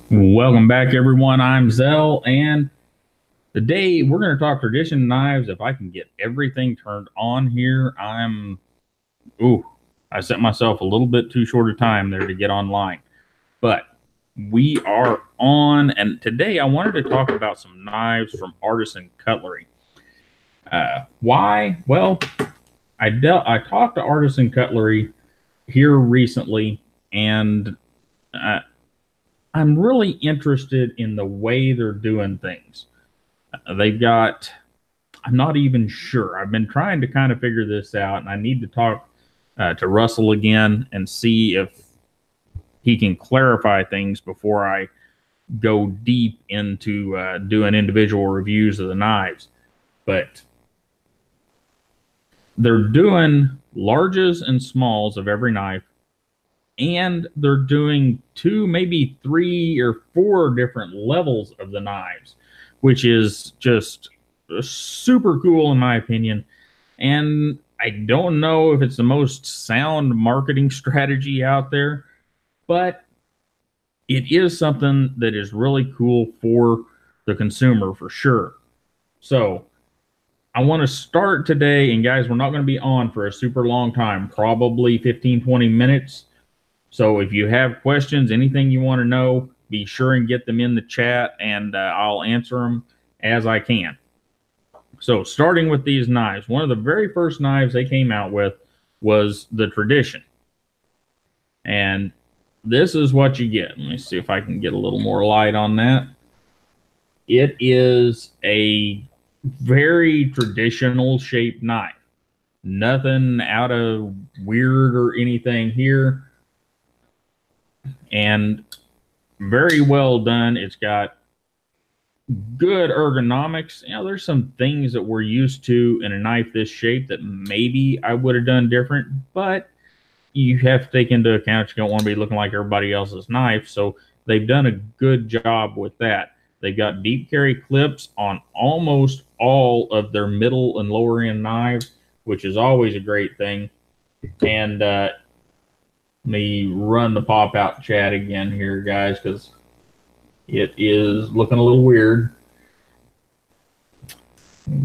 Welcome back, everyone. I'm Zell, and today we're going to talk tradition knives. If I can get everything turned on here, I set myself a little bit too short a time there to get online. But we are on, and today I wanted to talk about some knives from Artisan Cutlery. Why? Well, I talked to Artisan Cutlery here recently, and uh, I'm really interested in the way they're doing things. They've got, I'm not even sure. I've been trying to kind of figure this out, and I need to talk to Russell again and see if he can clarify things before I go deep into doing individual reviews of the knives. But they're doing larges and smalls of every knife, and they're doing two, maybe three or four different levels of the knives, which is just super cool in my opinion. And I don't know if it's the most sound marketing strategy out there, but it is something that is really cool for the consumer for sure. So I want to start today, and guys, we're not going to be on for a super long time, probably 15-20 minutes. So if you have questions, anything you want to know, be sure and get them in the chat, and I'll answer them as I can. So starting with these knives, one of the very first knives they came out with was the Tradition. And this is what you get. Let me see if I can get a little more light on that. It is a very traditional shaped knife. Nothing out of weird or anything here. And very well done. It's got good ergonomics. You know, there's some things that we're used to in a knife this shape that maybe I would have done different, but you have to take into account you don't want to be looking like everybody else's knife. So they've done a good job with that. They've got deep carry clips on almost all of their middle and lower end knives, which is always a great thing. And let me run the pop out chat again here, guys, because it is looking a little weird.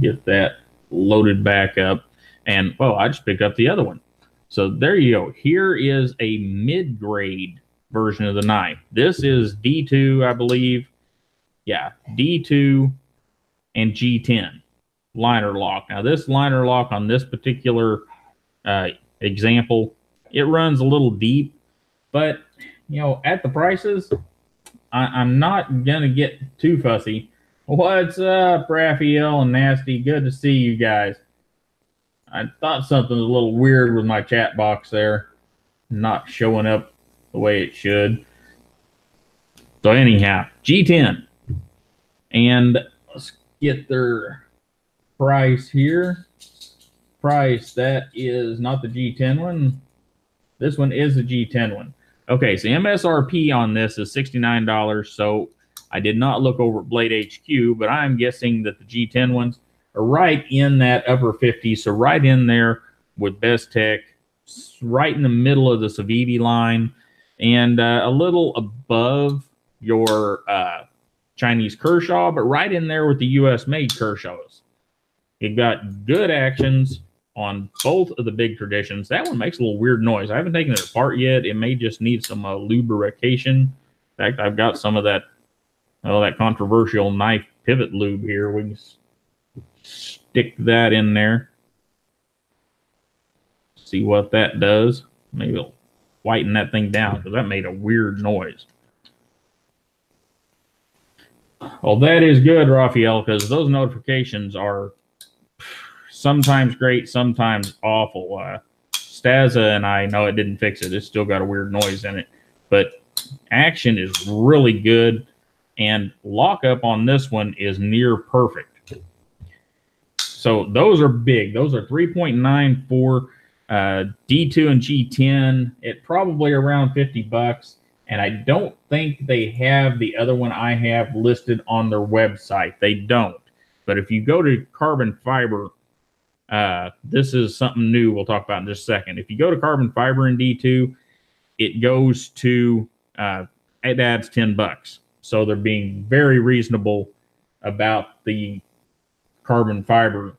Get that loaded back up. And, well, I just picked up the other one. So there you go. Here is a mid-grade version of the knife. This is D2, I believe. Yeah, D2 and G10 liner lock. Now, this liner lock on this particular example, it runs a little deep, but, you know, at the prices, I'm not going to get too fussy. What's up, Raphael and Nasty? Good to see you guys. I thought something was a little weird with my chat box there, not showing up the way it should. So anyhow, G10. And let's get their price here. Price, that is not the G10 one. This one is the G10 one. Okay, so MSRP on this is $69. So I did not look over at Blade HQ, but I'm guessing that the G10 ones are right in that upper 50s. So right in there with Best Tech, right in the middle of the Civivi line, and a little above your Chinese Kershaw, but right in there with the US made Kershaws. You've got good actions on both of the big Traditions. That one makes a little weird noise. I haven't taken it apart yet. It may just need some lubrication. In fact, I've got some of that, that controversial knife pivot lube here. We can stick that in there. See what that does. Maybe it'll whiten that thing down because that made a weird noise. Well, that is good, Raphael, because those notifications are sometimes great, sometimes awful. Staza and I know it didn't fix it. It's still got a weird noise in it. But action is really good, and lockup on this one is near perfect. So those are big. Those are 3.94 D2 and G10 at probably around $50. And I don't think they have the other one I have listed on their website. They don't. But if you go to Carbon Fiber, this is something new we'll talk about in just a second. If you go to Carbon Fiber in D2, it goes to, it adds $10. So they're being very reasonable about the carbon fiber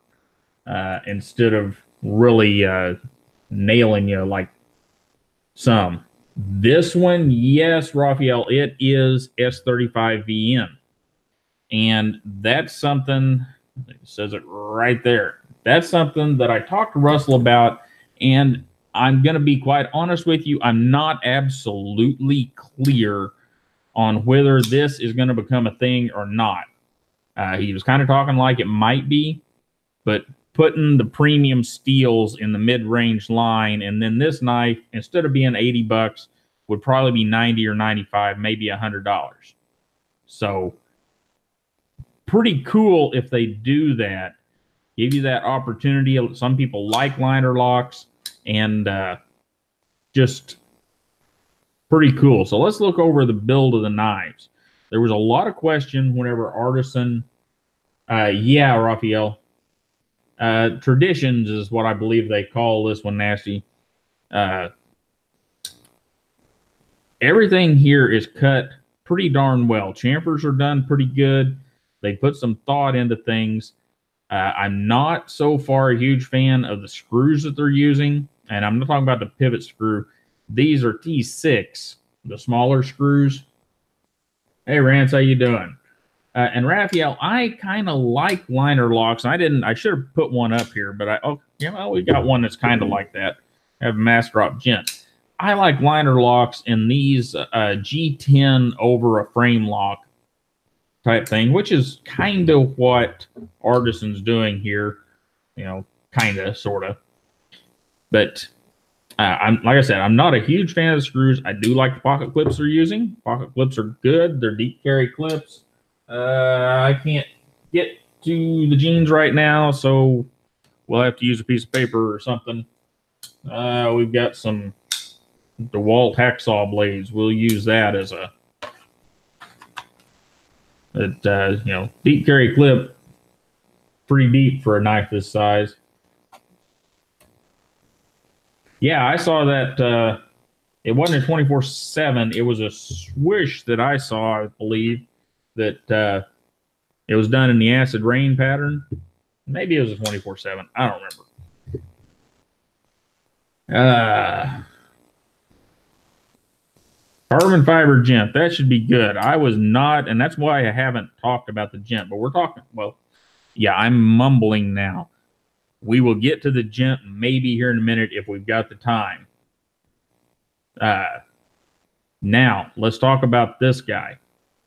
instead of really nailing you like some. This one, yes, Raphael, it is S35VN. And that's something, it says it right there. That's something that I talked to Russell about, and I'm going to be quite honest with you. I'm not absolutely clear on whether this is going to become a thing or not. He was kind of talking like it might be, but putting the premium steels in the mid-range line, and then this knife, instead of being 80 bucks, would probably be 90 or 95, maybe $100. So pretty cool if they do that. Give you that opportunity. Some people like liner locks, and just pretty cool. So let's look over the build of the knives. There was a lot of question whenever Artisan, yeah, Raphael, Traditions is what I believe they call this one, Nasty. Everything here is cut pretty darn well. Chamfers are done pretty good. They put some thought into things. I'm not so far a huge fan of the screws that they're using, and I'm not talking about the pivot screw. These are T6, the smaller screws. Hey, Rance, how you doing? And Raphael, I kind of like liner locks. I should have put one up here, but we got one that's kind of like that. I have a mass drop gent. I like liner locks in these G10 over a frame lock type thing, which is kind of what Artisan's doing here, kind of, sort of. But like I said, I'm not a huge fan of the screws. I do like the pocket clips they're using. Pocket clips are good. They're deep carry clips. I can't get to the jeans right now, so we'll have to use a piece of paper or something. We've got some DeWalt hacksaw blades. We'll use that as a deep carry clip, pretty deep for a knife this size. Yeah, I saw that. It wasn't a 24/7. It was a swish that I saw, I believe, that it was done in the acid rain pattern. Maybe it was a 24/7. I don't remember. Carbon fiber gent. That should be good. I was not, and that's why I haven't talked about the gent, but we're talking, well, yeah, I'm mumbling now. We will get to the gent maybe here in a minute if we've got the time. Now, let's talk about this guy.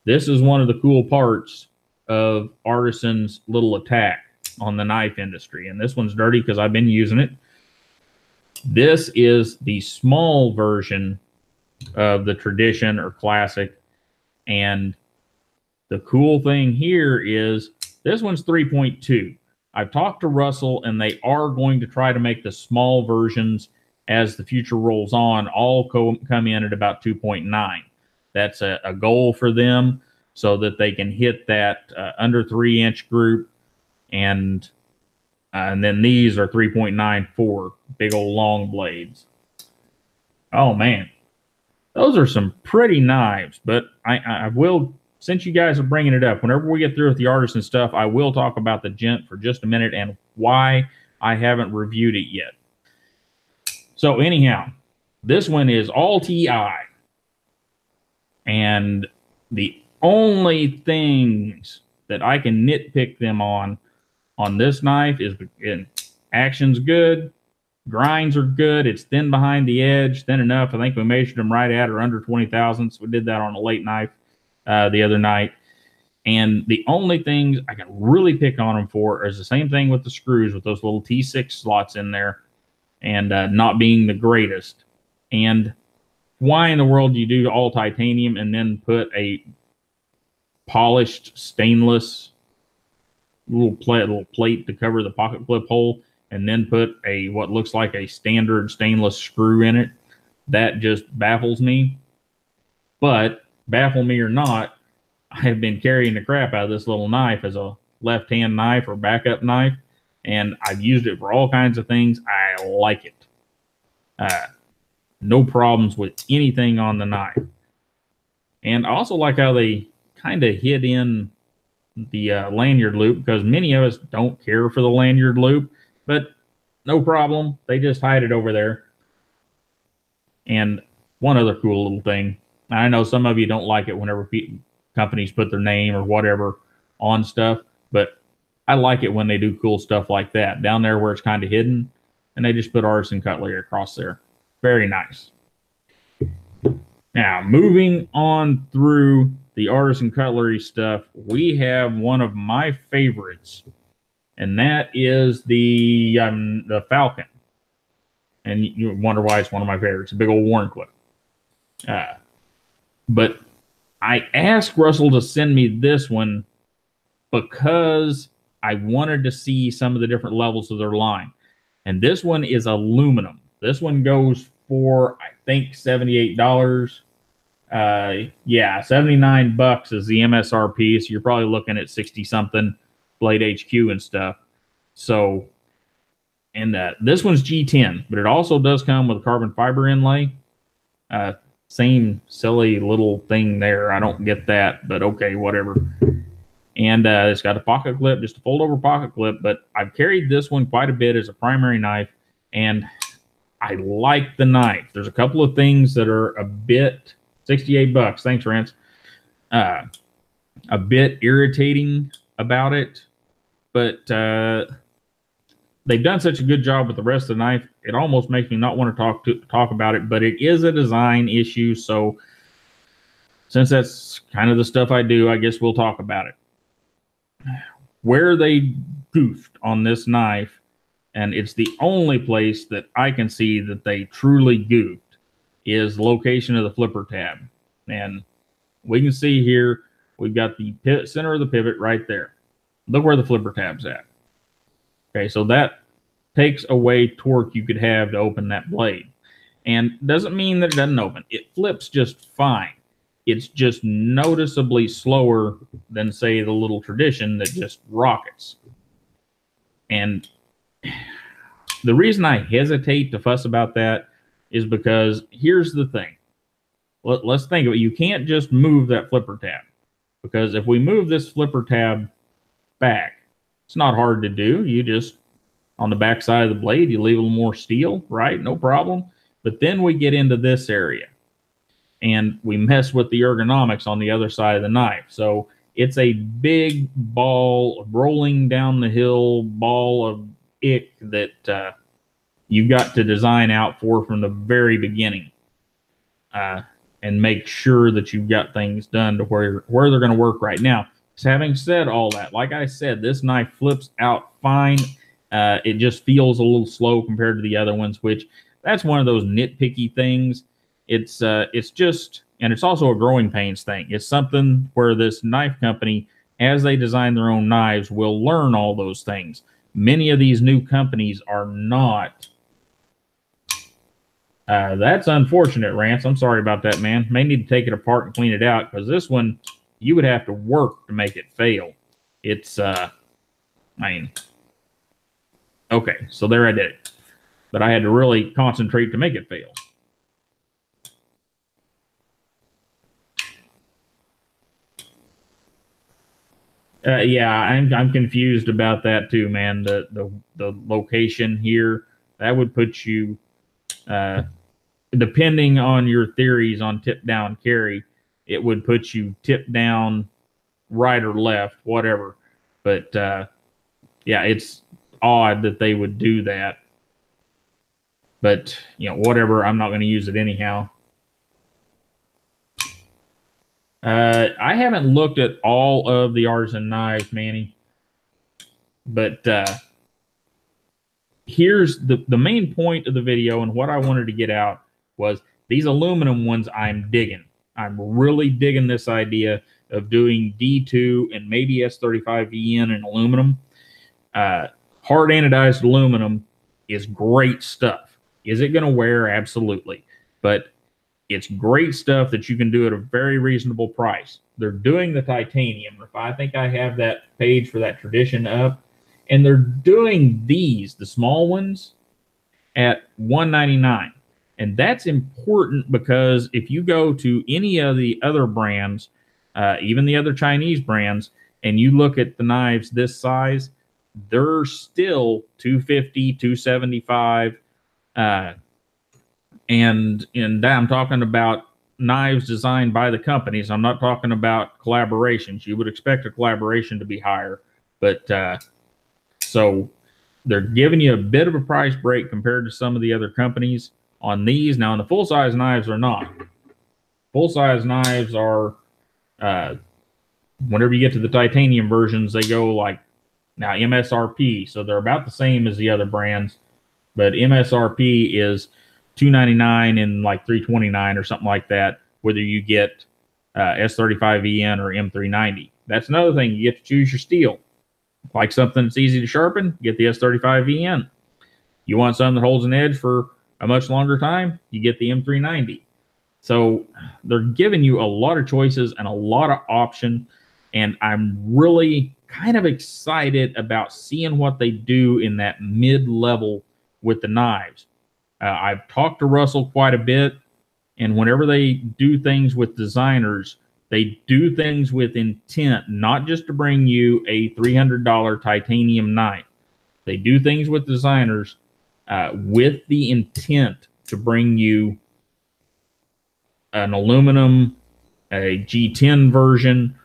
This is one of the cool parts of Artisan's little attack on the knife industry. And this one's dirty because I've been using it. This is the small version of the Tradition or Classic. And the cool thing here is this one's 3.2. I've talked to Russell, and they are going to try to make the small versions as the future rolls on all come in at about 2.9. That's a goal for them so that they can hit that under 3-inch group. And then these are 3.94, big old long blades. Oh, man. Those are some pretty knives, but I will, since you guys are bringing it up, whenever we get through with the Artisan stuff, I will talk about the gent for just a minute and why I haven't reviewed it yet. So anyhow, this one is all TI. And the only things that I can nitpick them on this knife is action's good, grinds are good, it's thin behind the edge, thin enough. I think we measured them right at or under 20 thousandths. We did that on a late knife the other night. And the only things I can really pick on them for is the same thing with the screws, with those little T6 slots in there and not being the greatest. And why in the world do you do all titanium and then put a polished stainless little plate to cover the pocket clip hole and then put a what looks like a standard stainless screw in it? That just baffles me. But baffle me or not, I have been carrying the crap out of this little knife as a left-hand knife or backup knife, and I've used it for all kinds of things. I like it. No problems with anything on the knife. And I also like how they kind of hid in the lanyard loop because many of us don't care for the lanyard loop, but no problem. They just hide it over there. And one other cool little thing. I know some of you don't like it whenever companies put their name or whatever on stuff, but I like it when they do cool stuff like that down there where it's kind of hidden, and they just put Artisan Cutlery across there. Very nice. Now, moving on through the Artisan Cutlery stuff, we have one of my favorites, and that is the Falcon. And you wonder why it's one of my favorites. A big old Warren clip. But I asked Russell to send me this one because I wanted to see some of the different levels of their line. And this one is aluminum. This one goes for, I think, $78. Yeah, $79 is the MSRP. So you're probably looking at 60 something Blade HQ and stuff. So, and this one's G10, but it also does come with a carbon fiber inlay. Same silly little thing there. I don't get that, but okay, whatever. And it's got a pocket clip, just a fold over pocket clip, but I've carried this one quite a bit as a primary knife, and I like the knife. There's a couple of things that are a bit, $68. Thanks, Rance. A bit irritating about it, but they've done such a good job with the rest of the knife, it almost makes me not want to talk about it, but it is a design issue, so since that's kind of the stuff I do, I guess we'll talk about it. Where they goofed on this knife, and it's the only place that I can see that they truly goofed, is the location of the flipper tab. And we can see here, we've got the center of the pivot right there. Look where the flipper tab's at. Okay, so that takes away torque you could have to open that blade. And doesn't mean that it doesn't open. It flips just fine. It's just noticeably slower than, say, the little tradition that just rockets. And the reason I hesitate to fuss about that is because here's the thing. Let's think of it. You can't just move that flipper tab. Because if we move this flipper tab back, it's not hard to do. You just, on the back side of the blade, you leave a little more steel, right? No problem. But then we get into this area, and we mess with the ergonomics on the other side of the knife. So it's a big ball, rolling down the hill ball of ick that you got to design out for from the very beginning, and make sure that you've got things done to where they're going to work right now. So having said all that, like I said, this knife flips out fine. It just feels a little slow compared to the other ones, which that's one of those nitpicky things. It's just, and it's also a growing pains thing. It's something where this knife company, as they design their own knives, will learn all those things. Many of these new companies are not. That's unfortunate, Rance. I'm sorry about that, man. May need to take it apart and clean it out, because this one, you would have to work to make it fail. It's, I mean, okay, so there I did it. But I had to really concentrate to make it fail. Yeah, I'm confused about that too, man. The location here, that would put you, depending on your theories on tip down carry, it would put you tip down, right or left, whatever. But yeah, it's odd that they would do that. But you know, whatever. I'm not going to use it anyhow. I haven't looked at all of the Artisan knives, Manny. But here's the main point of the video, and what I wanted to get out was these aluminum ones I'm digging. I'm really digging this idea of doing D2 and maybe S35VN in aluminum. Hard anodized aluminum is great stuff. Is it going to wear? Absolutely. But it's great stuff that you can do at a very reasonable price. They're doing the titanium. I think I have that page for that tradition up. And they're doing these, the small ones, at $199. And that's important because if you go to any of the other brands, even the other Chinese brands, and you look at the knives this size, they're still 250, 275. And I'm talking about knives designed by the companies. I'm not talking about collaborations. You would expect a collaboration to be higher, but so they're giving you a bit of a price break compared to some of the other companies on these. Now, on the full size knives are not. Full size knives are, whenever you get to the titanium versions, they go like now MSRP, so they're about the same as the other brands, but MSRP is $299 and like $329 or something like that, whether you get S35EN or M390. That's another thing. You get to choose your steel. Like something that's easy to sharpen, get the S35EN. You want something that holds an edge for a much longer time, you get the M390. So they're giving you a lot of choices and a lot of option, and I'm really kind of excited about seeing what they do in that mid-level with the knives. I've talked to Russell quite a bit, and whenever they do things with designers, they do things with intent, not just to bring you a $300 titanium knife. They do things with designers with the intent to bring you an aluminum, a G10 version,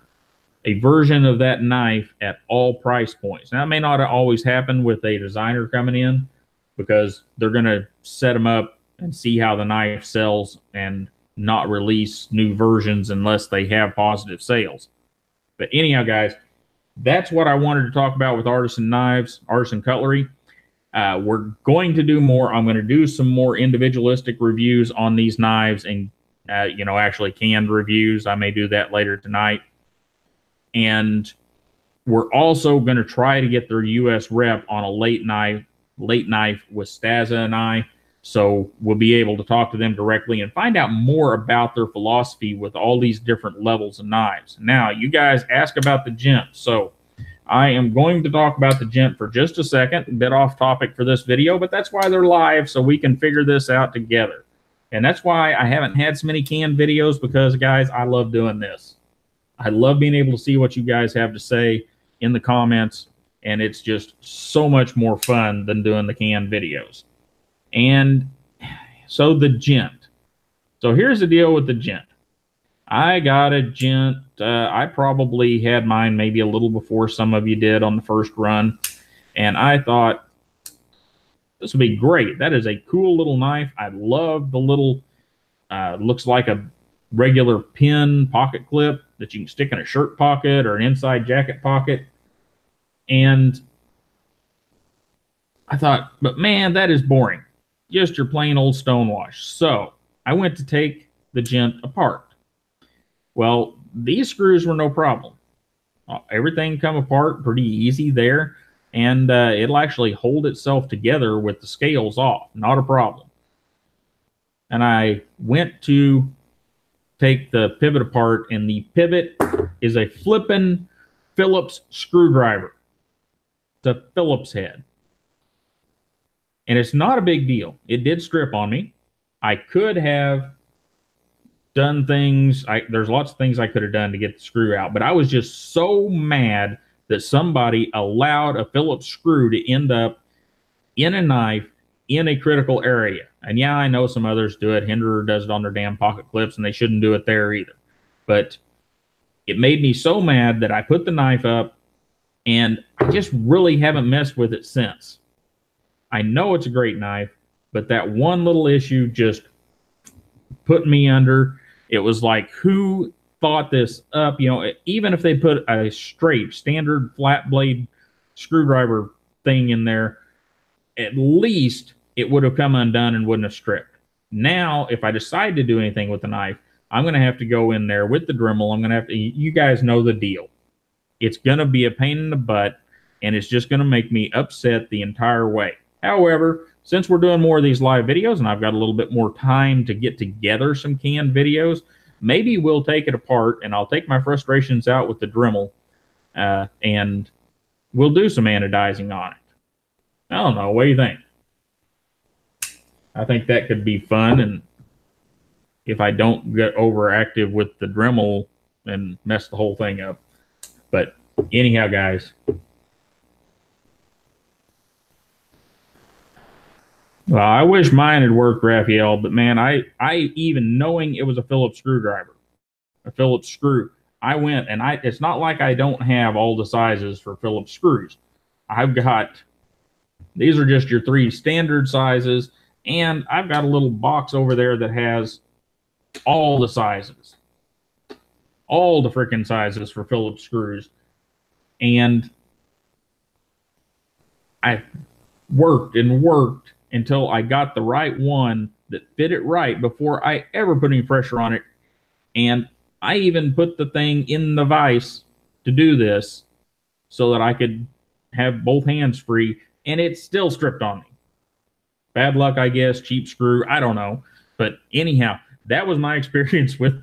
a version of that knife at all price points. Now, it may not always happen with a designer coming in, because they're going to set them up and see how the knife sells and not release new versions unless they have positive sales. But anyhow, guys, that's what I wanted to talk about with Artisan Knives, Artisan Cutlery. We're going to do more. I'm going to do some more individualistic reviews on these knives and, actually canned reviews. I may do that later tonight. And we're also going to try to get their U.S. rep on a late knife with Staza and I, so we'll be able to talk to them directly and find out more about their philosophy with all these different levels of knives. Now, you guys ask about the gent, so I am going to talk about the gent for just a second, a bit off topic for this video, but that's why they're live, so we can figure this out together. And that's why I haven't had so many canned videos, because, guys, I love doing this. I love being able to see what you guys have to say in the comments, and it's just so much more fun than doing the canned videos. And so the gent. So here's the deal with the gent. I got a gent. I probably had mine maybe a little before some of you did on the first run. And I thought, this would be great. That is a cool little knife. I love the little, looks like a regular pin pocket clip that you can stick in a shirt pocket or an inside jacket pocket. And I thought, but man, that is boring. Just your plain old stonewash. So I went to take the gent apart. Well, these screws were no problem. Everything come apart pretty easy there, and it'll actually hold itself together with the scales off. Not a problem. And I went to take the pivot apart, and the pivot is a flippin' Phillips screwdriver. It's a Phillips head. And it's not a big deal. It did strip on me. I could have done things. There's lots of things I could have done to get the screw out, but I was just so mad that somebody allowed a Phillips screw to end up in a knife in a critical area. And yeah, I know some others do it. Hinderer does it on their damn pocket clips, and they shouldn't do it there either. But it made me so mad that I put the knife up, and I just really haven't messed with it since. I know it's a great knife, but that one little issue just put me under. It was like, who thought this up? Even if they put a straight, standard flat blade screwdriver thing in there, at least it would have come undone and wouldn't have stripped. Now, if I decide to do anything with the knife, I'm going to have to go in there with the Dremel. I'm going to have to, you guys know the deal. It's going to be a pain in the butt, and it's just going to make me upset the entire way. However, since we're doing more of these live videos and I've got a little bit more time to get together some canned videos, maybe we'll take it apart and I'll take my frustrations out with the Dremel and we'll do some anodizing on it. I don't know. What do you think? I think that could be fun, and if I don't get overactive with the Dremel and messed the whole thing up. But anyhow, guys, well, I wish mine had worked, Raphael, but man, I even knowing it was a Phillips screwdriver, a Phillips screw, I went and it's not like I don't have all the sizes for Phillips screws. I've got, these are just your 3 standard sizes, and I've got a little box over there that has all the sizes, all the freaking sizes for Phillips screws. And I worked and worked until I got the right one that fit it right before I ever put any pressure on it. And I even put the thing in the vise to do this so that I could have both hands free, and it still stripped on me. Bad luck, I guess, cheap screw, I don't know. But anyhow, that was my experience with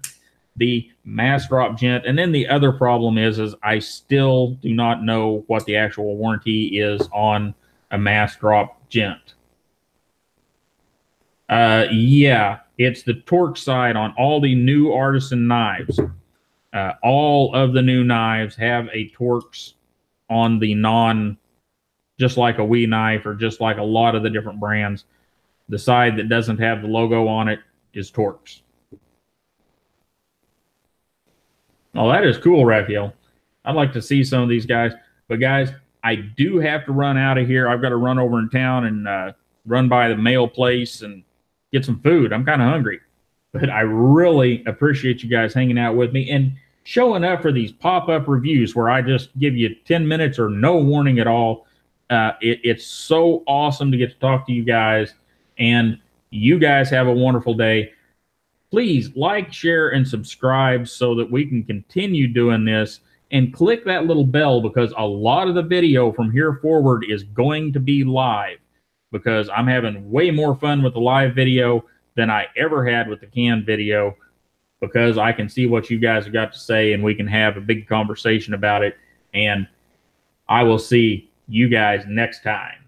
the mass drop gent. And then the other problem is I still do not know what the actual warranty is on a mass drop gent. Yeah, it's the torque side on all the new Artisan knives. All of the new knives have a Torx on the non, just like a Wee knife or just like a lot of the different brands. The side that doesn't have the logo on it is Torx. Oh, that is cool, Raphael. I'd like to see some of these guys. But guys, I do have to run out of here. I've got to run over in town and run by the mail place and get some food. I'm kind of hungry. But I really appreciate you guys hanging out with me and showing up for these pop-up reviews where I just give you 10 minutes or no warning at all. It's so awesome to get to talk to you guys. And you guys have a wonderful day. Please like, share, and subscribe so that we can continue doing this. And click that little bell because a lot of the video from here forward is going to be live, because I'm having way more fun with the live video than I ever had with the canned video, because I can see what you guys have got to say and we can have a big conversation about it. And I will see you guys next time.